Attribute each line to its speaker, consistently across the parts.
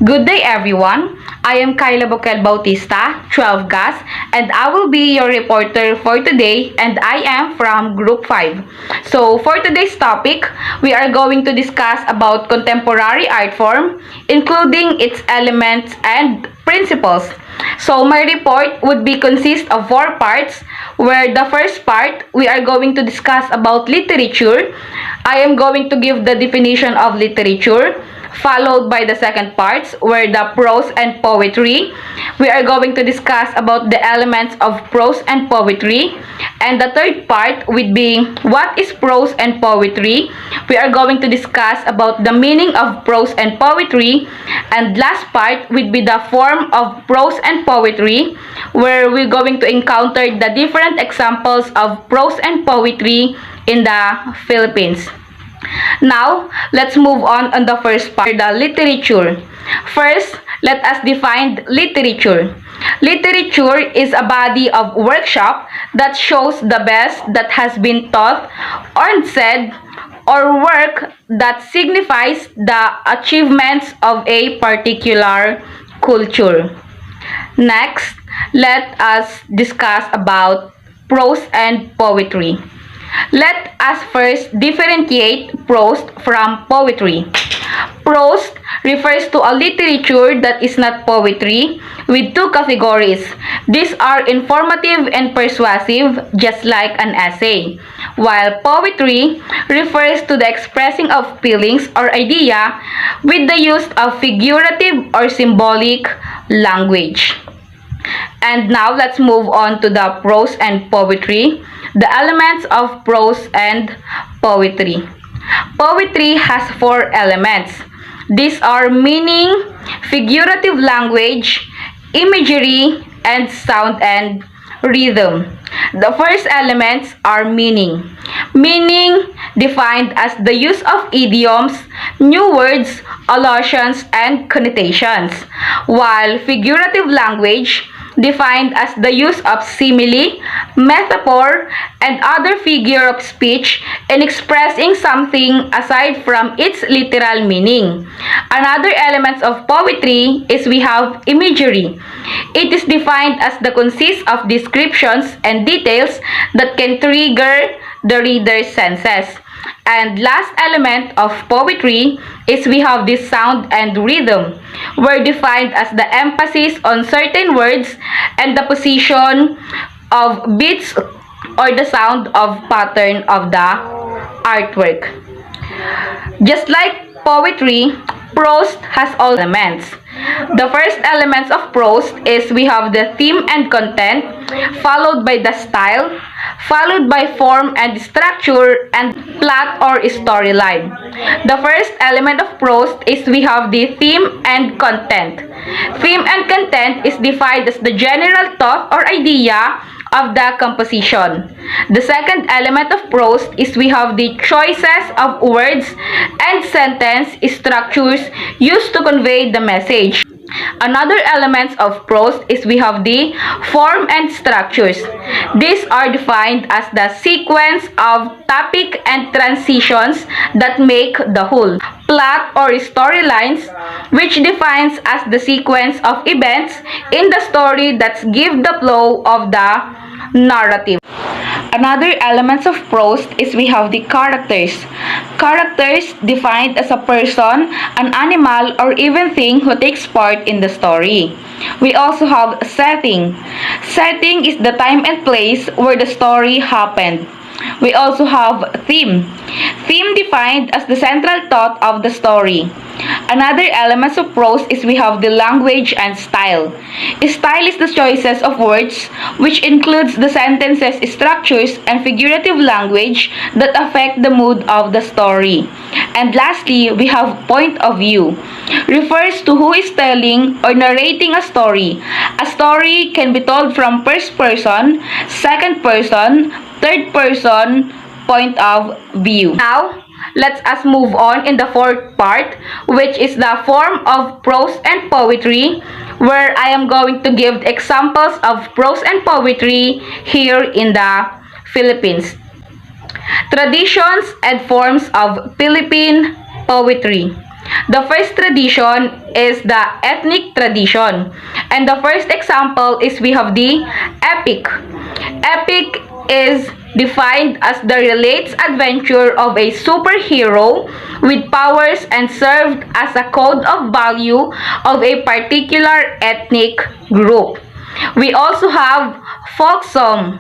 Speaker 1: Good day everyone. I am Kyla Boquel Bautista, 12 GAS, and I will be your reporter for today, and I am from Group 5. So for today's topic, we are going to discuss about contemporary art form, including its elements and principles. So my report would be consist of 4 parts, where the first part we are going to discuss about literature. I am going to give the definition of literature, followed by the second parts where the prose and poetry. We are going to discuss about the elements of prose and poetry. And the third part would be what is prose and poetry. We are going to discuss about the meaning of prose and poetry. And last part would be the form of prose and poetry, where we're going to encounter the different examples of prose and poetry in the Philippines. Now, let's move on the first part, the literature. First, let us define literature. Literature is a body of workshop that shows the best that has been taught or said, or work that signifies the achievements of a particular culture. Next, let us discuss about prose and poetry. Let us first differentiate prose from poetry. Prose refers to a literature that is not poetry, with two categories. These are informative and persuasive, just like an essay, while poetry refers to the expressing of feelings or idea with the use of figurative or symbolic language. And now let's move on to the prose and poetry. The elements of prose and poetry. Poetry has 4 elements. These are meaning, figurative language, imagery, and sound and rhythm. The first elements are meaning. Meaning defined as the use of idioms, new words, allusions, and connotations, while figurative language defined as the use of simile, metaphor, and other figure of speech in expressing something aside from its literal meaning. Another element of poetry is we have imagery. It is defined as the consist of descriptions and details that can trigger the reader's senses. And last element of poetry is we have this sound and rhythm, were defined as the emphasis on certain words and the position of beats or the sound of pattern of the artwork. Just like poetry, prose has all elements. The first elements of prose is we have the theme and content, followed by the style, followed by form and structure, and plot or storyline. The first element of prose is we have the theme and content. Theme and content is defined as the general thought or idea of the composition. The second element of prose is we have the choices of words and sentence structures used to convey the message. Another element of prose is we have the form and structures. These are defined as the sequence of topic and transitions that make the whole. Plot or storylines, which defines as the sequence of events in the story that give the flow of the narrative. Another element of prose is we have the characters. Characters defined as a person, an animal, or even thing who takes part in the story. We also have setting. Setting is the time and place where the story happened. We also have theme. Theme defined as the central thought of the story. Another element of prose is we have the language and style. Style is the choices of words, which includes the sentences, structures, and figurative language that affect the mood of the story. And lastly, we have point of view. Refers to who is telling or narrating a story. A story can be told from first person, second person, third person point of view. Now, let us move on in the fourth part, which is the form of prose and poetry, where I am going to give examples of prose and poetry here in the Philippines. Traditions and forms of Philippine poetry. The first tradition is the ethnic tradition. And the first example is we have the epic. Epic is defined as the relates adventure of a superhero with powers and served as a code of value of a particular ethnic group. We also have folk song.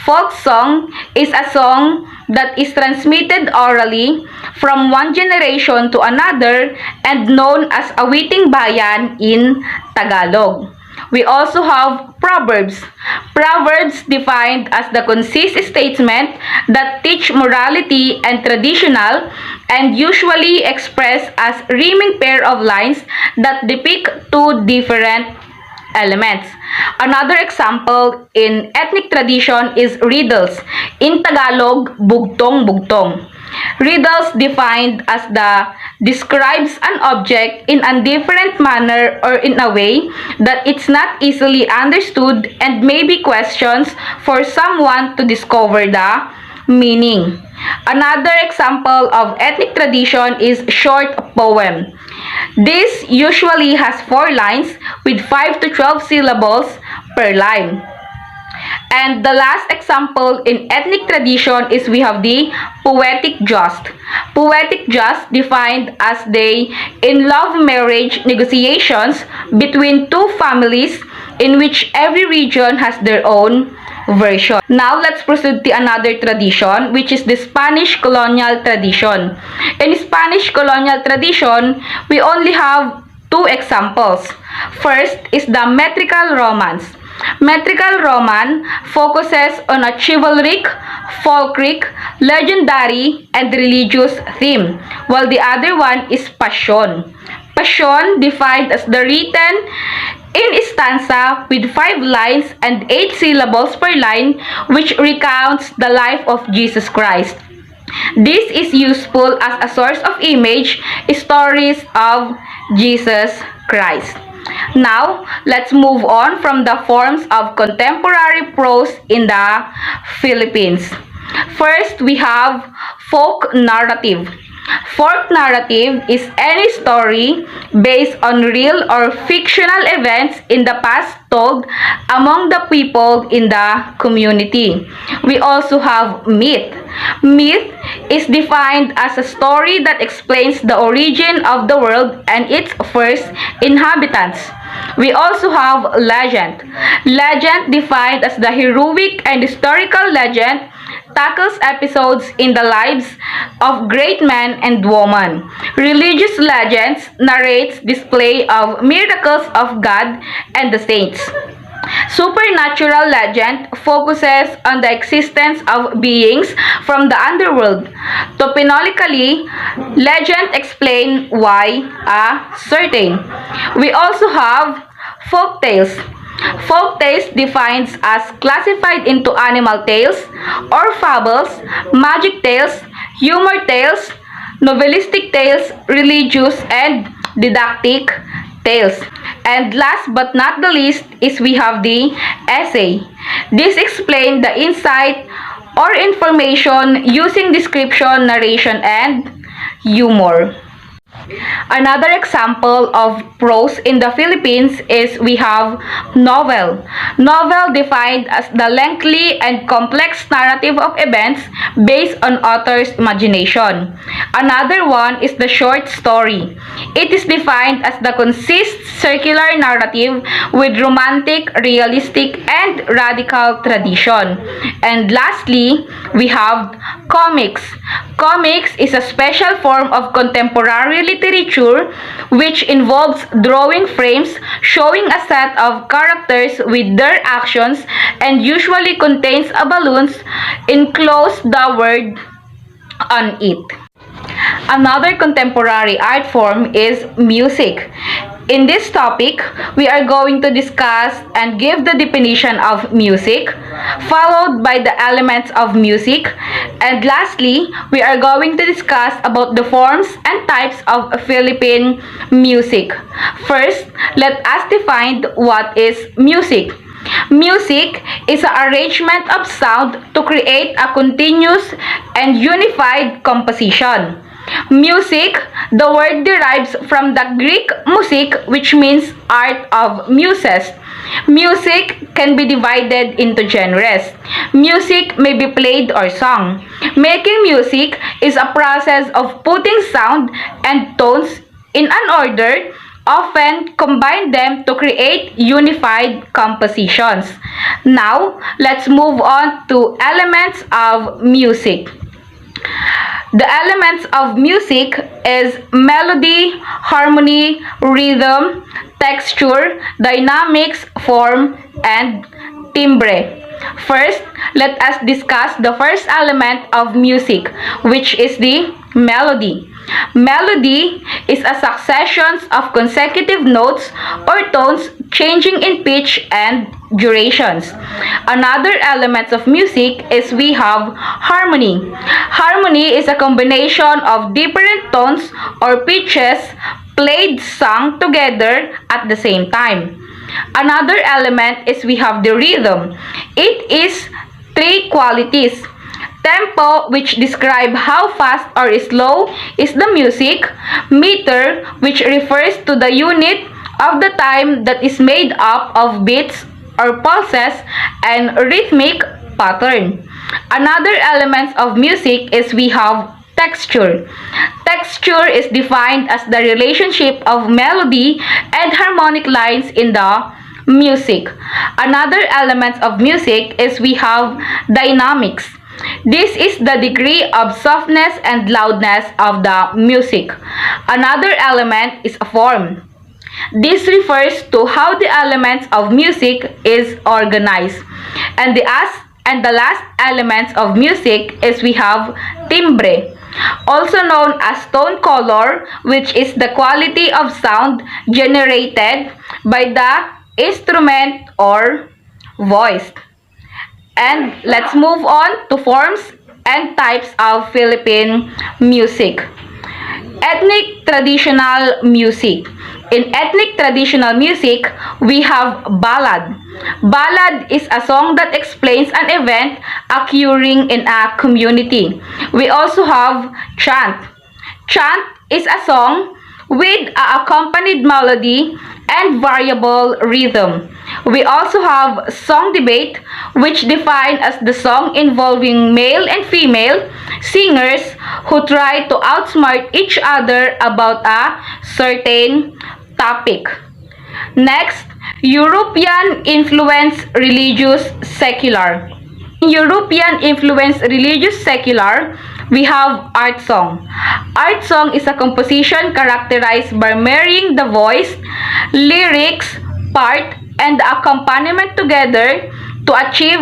Speaker 1: Folk song is a song that is transmitted orally from one generation to another and known as awiting bayan in Tagalog. We also have proverbs. Proverbs defined as the concise statement that teach morality and traditional and usually expressed as rhyming pair of lines that depict two different elements. Another example in ethnic tradition is riddles. In Tagalog, bugtong-bugtong. Riddles defined as the describes an object in a different manner or in a way that it's not easily understood and may be questions for someone to discover the meaning. Another example of ethnic tradition is short poem. This usually has 4 lines with 5 to 12 syllables per line. And the last example in ethnic tradition is we have the poetic just. Poetic just defined as the in love marriage negotiations between two families in which every region has their own version. Now let's proceed to another tradition which is the Spanish colonial tradition. In Spanish colonial tradition, we only have 2 examples. First is the metrical romance. Metrical Roman focuses on a chivalric, folkloric, legendary, and religious theme, while the other one is passion. Passion defined as the written in stanza with 5 lines and 8 syllables per line, which recounts the life of Jesus Christ. This is useful as a source of image stories of Jesus Christ. Now, let's move on from the forms of contemporary prose in the Philippines. First, we have folk narrative. Folk narrative is any story based on real or fictional events in the past told among the people in the community. We also have myth. Myth is defined as a story that explains the origin of the world and its first inhabitants. We also have legend. Legend defined as the heroic and historical legend tackles episodes in the lives of great men and women. Religious legends narrates display of miracles of God and the saints. Supernatural legend focuses on the existence of beings from the underworld. Toponomically, legend explain why a certain. We also have folk tales. Folk tales defines as classified into animal tales or fables, magic tales, humor tales, novelistic tales, religious and didactic tales. And last but not the least is we have the essay. This explains the insight or information using description, narration, and humor. Another example of prose in the Philippines is we have novel. Novel defined as the lengthy and complex narrative of events based on author's imagination. Another one is the short story. It is defined as the concise circular narrative with romantic, realistic, and radical tradition. And lastly, we have comics. Comics is a special form of contemporary literature which involves drawing frames showing a set of characters with their actions and usually contains a balloons enclosed the word on it. Another contemporary art form is music. In this topic, we are going to discuss and give the definition of music, followed by the elements of music, and lastly, we are going to discuss about the forms and types of Philippine music. First, let us define what is music. Music is an arrangement of sound to create a continuous and unified composition. Music, the word derives from the Greek musik, which means art of muses. Music can be divided into genres. Music may be played or sung. Making music is a process of putting sound and tones in an order, often combine them to create unified compositions. Now, let's move on to elements of music. The elements of music is melody, harmony, rhythm, texture, dynamics, form, and timbre. First, let us discuss the first element of music, which is the melody. Melody is a succession of consecutive notes or tones changing in pitch and durations. Another element of music is we have harmony. Harmony is a combination of different tones or pitches played sung together at the same time. Another element is we have the rhythm. It is three qualities. Tempo, which describe how fast or slow is the music. Meter, which refers to the unit of the time that is made up of beats or pulses, and rhythmic pattern. Another element of music is we have texture. Texture is defined as the relationship of melody and harmonic lines in the music. Another element of music is we have dynamics. This is the degree of softness and loudness of the music. Another element is a form. This refers to how the elements of music is organized. And the last element of music is we have timbre, also known as tone color, which is the quality of sound generated by the instrument or voice. And let's move on to forms and types of Philippine music. Ethnic traditional music. In ethnic traditional music, we have ballad. Ballad is a song that explains an event occurring in a community. We also have chant. Chant is a song with a accompanied melody and variable rhythm. We also have song debate, which defined as the song involving male and female singers who try to outsmart each other about a certain topic. Next, European influence religious secular. In European influence religious secular, we have art song. Art song is a composition characterized by marrying the voice, lyrics, part, and the accompaniment together to achieve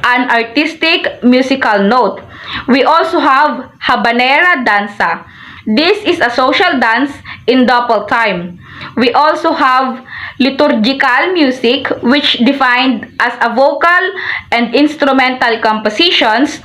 Speaker 1: an artistic musical note. We also have habanera danza. This is a social dance in double time. We also have liturgical music, which defined as a vocal and instrumental compositions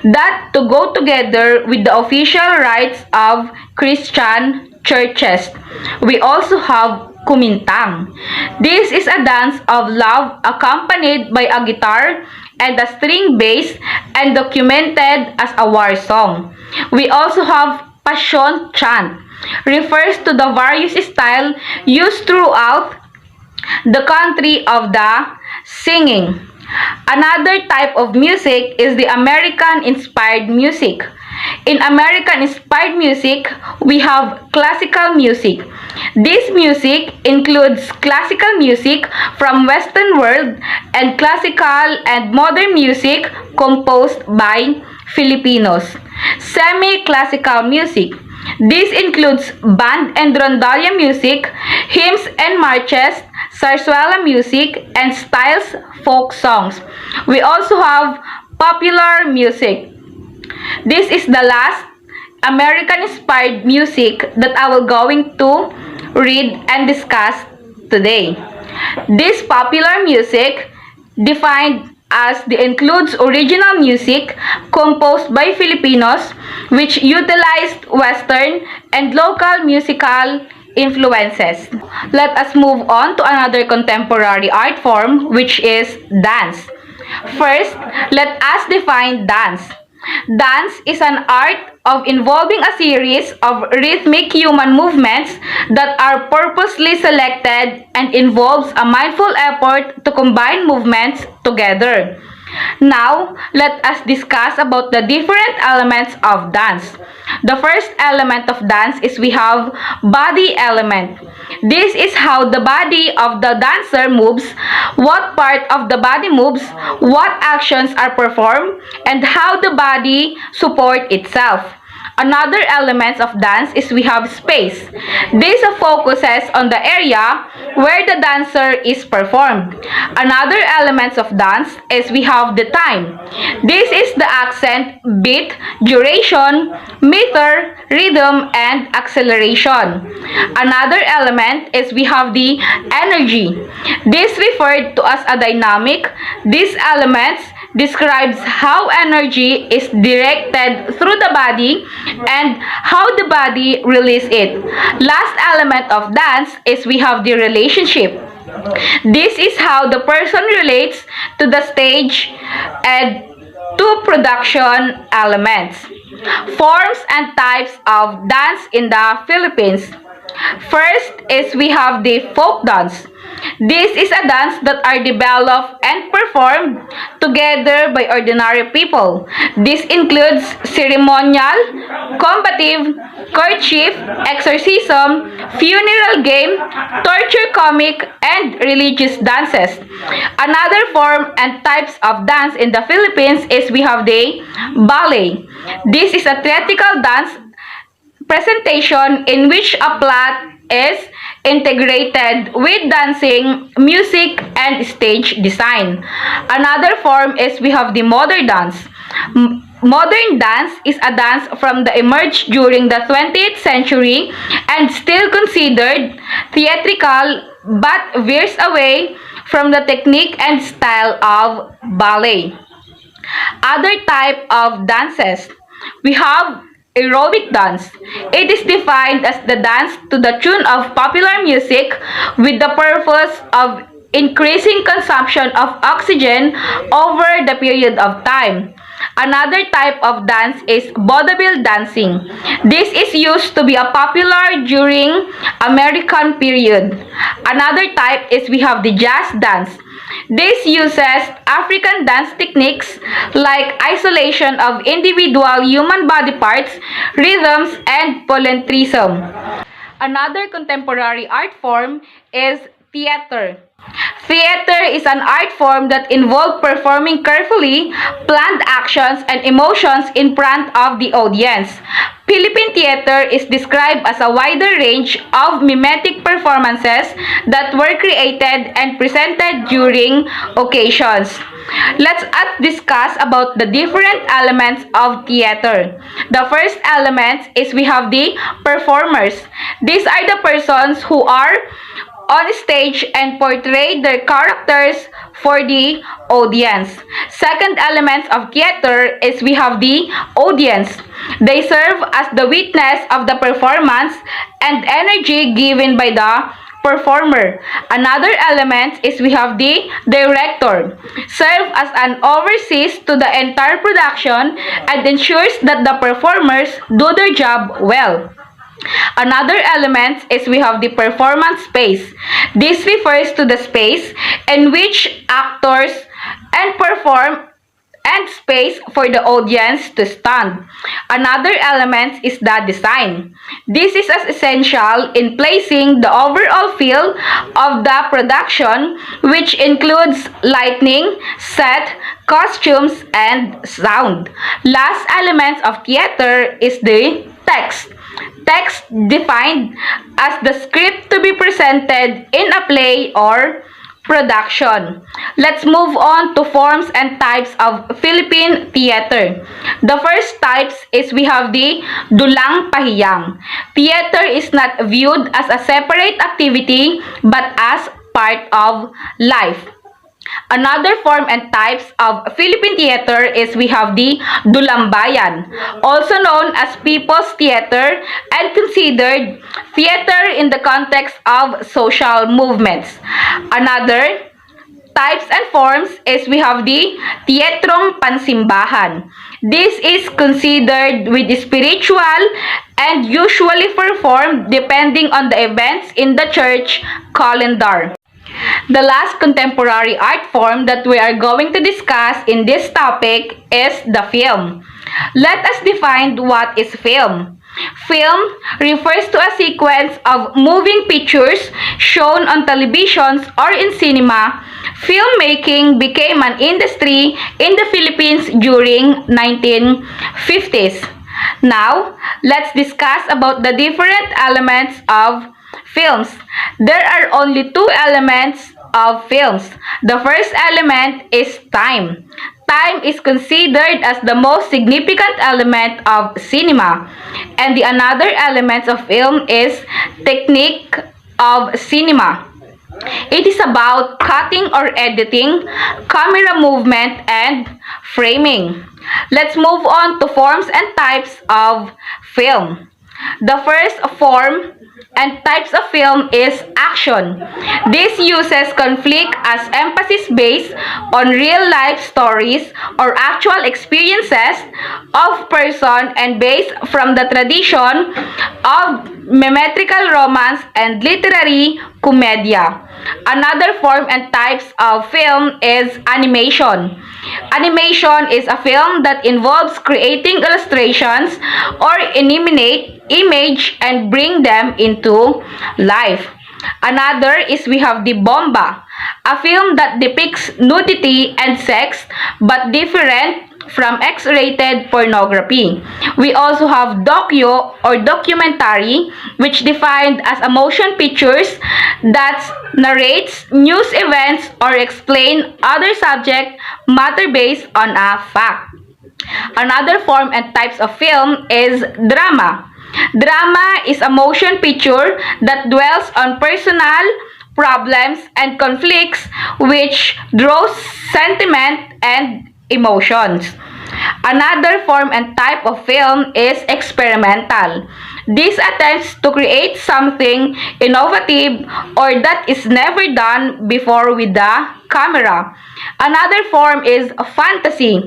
Speaker 1: that to go together with the official rites of Christian churches. We also have kumintang. This is a dance of love accompanied by a guitar and a string bass and documented as a war song. We also have passion chant. Refers to the various style used throughout the country of the singing. Another type of music is the American-inspired music. In American-inspired music, we have classical music. This music includes classical music from Western world and classical and modern music composed by Filipinos. Semi-classical music. This includes band and rondalla music, hymns and marches, zarzuela music, and styles folk songs. We also have popular music. This is the last American-inspired music that I will going to read and discuss today. This popular music defined as the includes original music composed by Filipinos which utilized Western and local musical influences. Let us move on to another contemporary art form which is dance. First, let us define dance. Dance is an art of involving a series of rhythmic human movements that are purposely selected and involves a mindful effort to combine movements together. Now, let us discuss about the different elements of dance. The first element of dance is we have body element. This is how the body of the dancer moves, what part of the body moves, what actions are performed, and how the body support itself. Another element of dance is we have space. This focuses on the area where the dancer is performed. Another element of dance is we have the time. This is the accent, beat, duration, meter, rhythm, and acceleration. Another element is we have the energy. This referred to as a dynamic. These elements describes how energy is directed through the body and how the body releases it. Last element of dance is we have the relationship. This is how the person relates to the stage and to production elements. Forms and types of dance in the Philippines. First is we have the folk dance. This is a dance that are developed and performed together by ordinary people. This includes ceremonial, combative, courtship, exorcism, funeral game, torture comic, and religious dances. Another form and types of dance in the Philippines is we have the ballet. This is a theatrical dance presentation in which a plot is integrated with dancing, music, and stage design. Another form is we have the modern dance. Modern dance is a dance from the emerged during the 20th century and still considered theatrical but veers away from the technique and style of ballet. Other type of dances. We have aerobic dance. It is defined as the dance to the tune of popular music with the purpose of increasing consumption of oxygen over the period of time. Another type of dance is vaudeville dancing. This is used to be a popular during American period. Another type is we have the jazz dance. This uses African dance techniques like isolation of individual human body parts, rhythms, and polyntrism. Another contemporary art form is theater. Theater is an art form that involves performing carefully planned actions and emotions in front of the audience. Philippine theater is described as a wider range of mimetic performances that were created and presented during occasions. Let's discuss about the different elements of theater. The first element is we have the performers. These are the persons who are on stage and portray their characters for the audience. Second element of theater is we have the audience. They serve as the witness of the performance and energy given by the performer. Another element is we have the director. Serve as an oversees to the entire production and ensures that the performers do their job well. Another element is we have the performance space. This refers to the space in which actors and perform and space for the audience to stand. Another element is the design. This is as essential in placing the overall feel of the production, which includes lighting, set, costumes, and sound. Last element of theater is the text. Text defined as the script to be presented in a play or production. Let's move on to forms and types of Philippine theater. The first types is we have the dulang pahiyang. Theater is not viewed as a separate activity but as part of life. Another form and types of Philippine theater is we have the Dulambayan, also known as People's Theater and considered theater in the context of social movements. Another Types and forms is we have the Teatrong Pansimbahan. This is considered with the spiritual and usually performed depending on the events in the church calendar. The last contemporary art form that we are going to discuss in this topic is the film. Let us define what is film. Film refers to a sequence of moving pictures shown on televisions or in cinema. Filmmaking became an industry in the Philippines during 1950s. Now, let's discuss about the different elements of films. There are only two elements of films. The first element is time. Time is considered as the most significant element of cinema. And the another element of film is technique of cinema. It is about cutting or editing, camera movement, and framing. Let's move on to forms and types of film. The first form and types of film is action. This uses conflict as emphasis based on real life stories or actual experiences of person and based from the tradition of memetrical romance and literary commedia. Another form and types of film is animation. Animation is a film that involves creating illustrations or animate image and bring them into life. Another is we have the bomba, a film that depicts nudity and sex but different from X-rated pornography. We also have docu or documentary, which defined as a motion pictures that narrates news events or explain other subject matter based on a fact. Another form and types of film is drama. Drama is a motion picture that dwells on personal problems and conflicts which draws sentiment and emotions. Another form and type of film is experimental. This attempts to create something innovative or that is never done before with the camera. Another form is fantasy.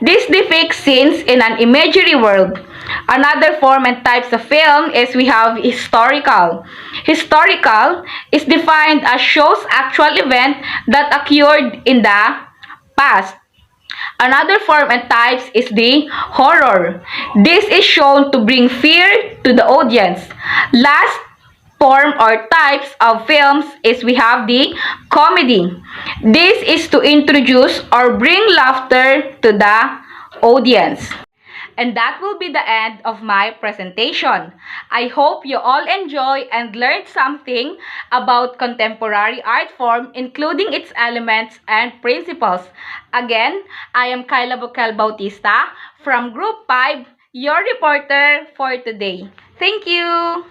Speaker 1: This depicts scenes in an imaginary world. Another form and types of film is we have historical. Historical is defined as shows actual event that occurred in the past. Another form and types is the horror. This is shown to bring fear to the audience. Last form or types of films is we have the comedy. This is to introduce or bring laughter to the audience. And that will be the end of my presentation. I hope you all enjoy and learned something about contemporary art form, including its elements and principles. Again, I am Kyla Bocal Bautista from Group 5, your reporter for today. Thank you!